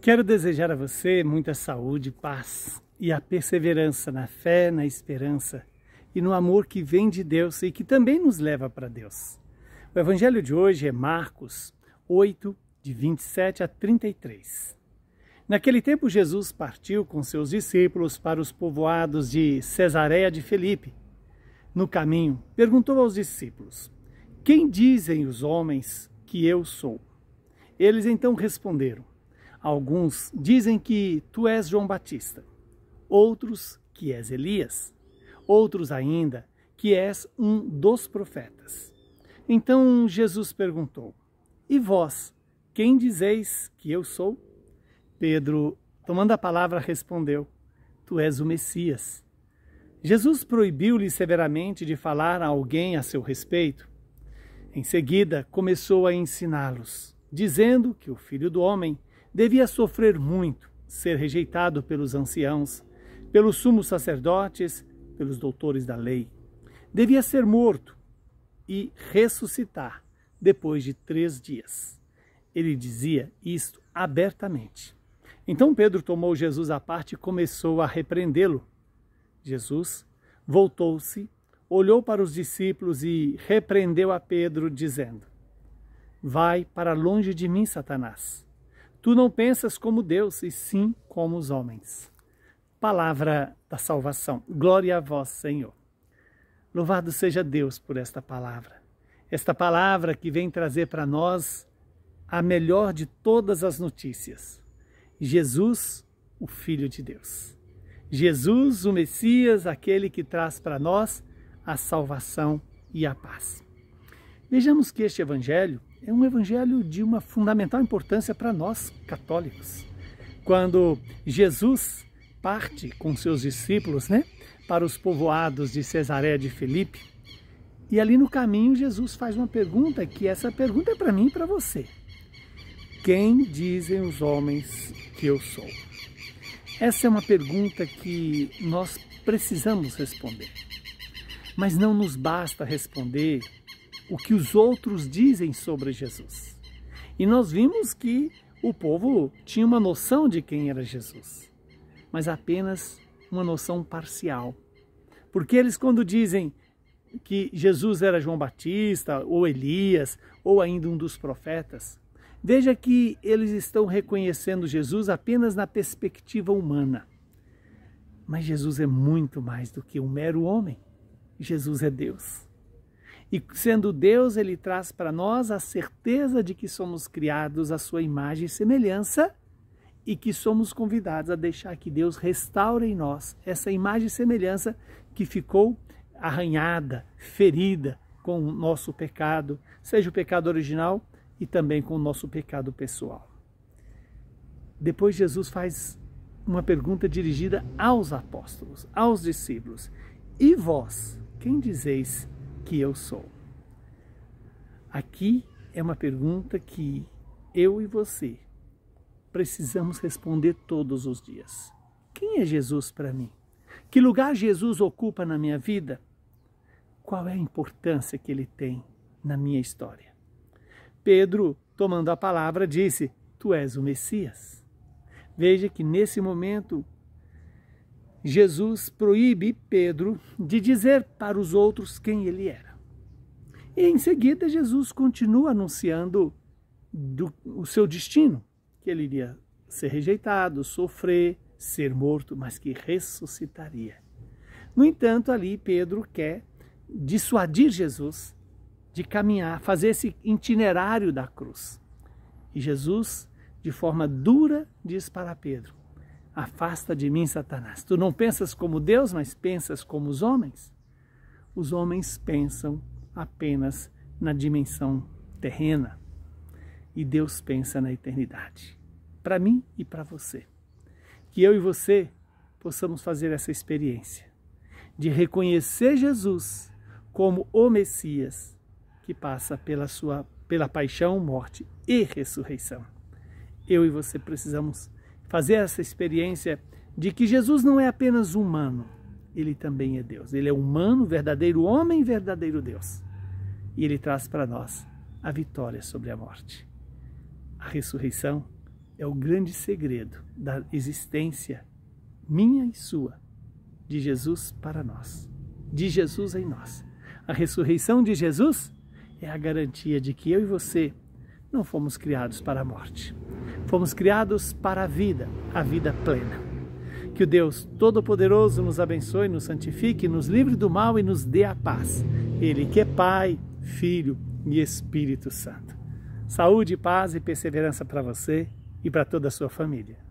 Quero desejar a você muita saúde, paz e a perseverança na fé, na esperança e no amor que vem de Deus e que também nos leva para Deus. O evangelho de hoje é Marcos 8, de 27 a 33. Naquele tempo, Jesus partiu com seus discípulos para os povoados de Cesareia de Filipe. No caminho, perguntou aos discípulos: "Quem dizem os homens que eu sou?" Eles então responderam: "Alguns dizem que tu és João Batista, outros que és Elias, outros ainda que és um dos profetas." Então Jesus perguntou: "E vós, quem dizeis que eu sou?" Pedro, tomando a palavra, respondeu: "Tu és o Messias." Jesus proibiu-lhe severamente de falar a alguém a seu respeito. Em seguida, começou a ensiná-los, dizendo que o Filho do Homem devia sofrer muito, ser rejeitado pelos anciãos, pelos sumos sacerdotes, pelos doutores da lei. Devia ser morto e ressuscitar depois de 3 dias. Ele dizia isto abertamente. Então Pedro tomou Jesus à parte e começou a repreendê-lo. Jesus voltou-se, olhou para os discípulos e repreendeu a Pedro, dizendo: "Vai para longe de mim, Satanás. Tu não pensas como Deus, e sim como os homens." Palavra da salvação. Glória a vós, Senhor. Louvado seja Deus por esta palavra que vem trazer para nós a melhor de todas as notícias. Jesus, o Filho de Deus. Jesus, o Messias, aquele que traz para nós a salvação e a paz. Vejamos que este evangelho é um evangelho de uma fundamental importância para nós católicos. Quando Jesus parte com seus discípulos, para os povoados de Cesareia de Filipe, e ali no caminho Jesus faz uma pergunta, que essa pergunta é para mim e para você: quem dizem os homens que eu sou? Essa é uma pergunta que nós precisamos responder. Mas não nos basta responder o que os outros dizem sobre Jesus. E nós vimos que o povo tinha uma noção de quem era Jesus, mas apenas uma noção parcial. Porque eles, quando dizem que Jesus era João Batista, ou Elias, ou ainda um dos profetas, veja que eles estão reconhecendo Jesus apenas na perspectiva humana. Mas Jesus é muito mais do que um mero homem. Jesus é Deus. E sendo Deus, ele traz para nós a certeza de que somos criados à sua imagem e semelhança e que somos convidados a deixar que Deus restaure em nós essa imagem e semelhança que ficou arranhada, ferida com o nosso pecado, seja o pecado original e também com o nosso pecado pessoal. Depois Jesus faz uma pergunta dirigida aos apóstolos, aos discípulos: "E vós, quem dizeis que eu sou?" Aqui é uma pergunta que eu e você precisamos responder todos os dias. Quem é Jesus para mim? Que lugar Jesus ocupa na minha vida? Qual é a importância que ele tem na minha história? Pedro, tomando a palavra, disse: "Tu és o Messias." Veja que nesse momento Jesus proíbe Pedro de dizer para os outros quem ele era. E em seguida Jesus continua anunciando o seu destino, que ele iria ser rejeitado, sofrer, ser morto, mas que ressuscitaria. No entanto, ali Pedro quer dissuadir Jesus de caminhar, fazer esse itinerário da cruz. E Jesus, de forma dura, diz para Pedro: "Afasta de mim, Satanás. Tu não pensas como Deus, mas pensas como os homens." Os homens pensam apenas na dimensão terrena e Deus pensa na eternidade. Para mim e para você. Que eu e você possamos fazer essa experiência de reconhecer Jesus como o Messias que passa pela paixão, morte e ressurreição. Eu e você precisamos fazer essa experiência de que Jesus não é apenas humano, ele também é Deus. Ele é humano, verdadeiro homem, verdadeiro Deus. E ele traz para nós a vitória sobre a morte. A ressurreição é o grande segredo da existência minha e sua, de Jesus para nós, de Jesus em nós. A ressurreição de Jesus é a garantia de que eu e você não fomos criados para a morte. Fomos criados para a vida plena. Que o Deus Todo-Poderoso nos abençoe, nos santifique, nos livre do mal e nos dê a paz. Ele que é Pai, Filho e Espírito Santo. Saúde, paz e perseverança para você e para toda a sua família.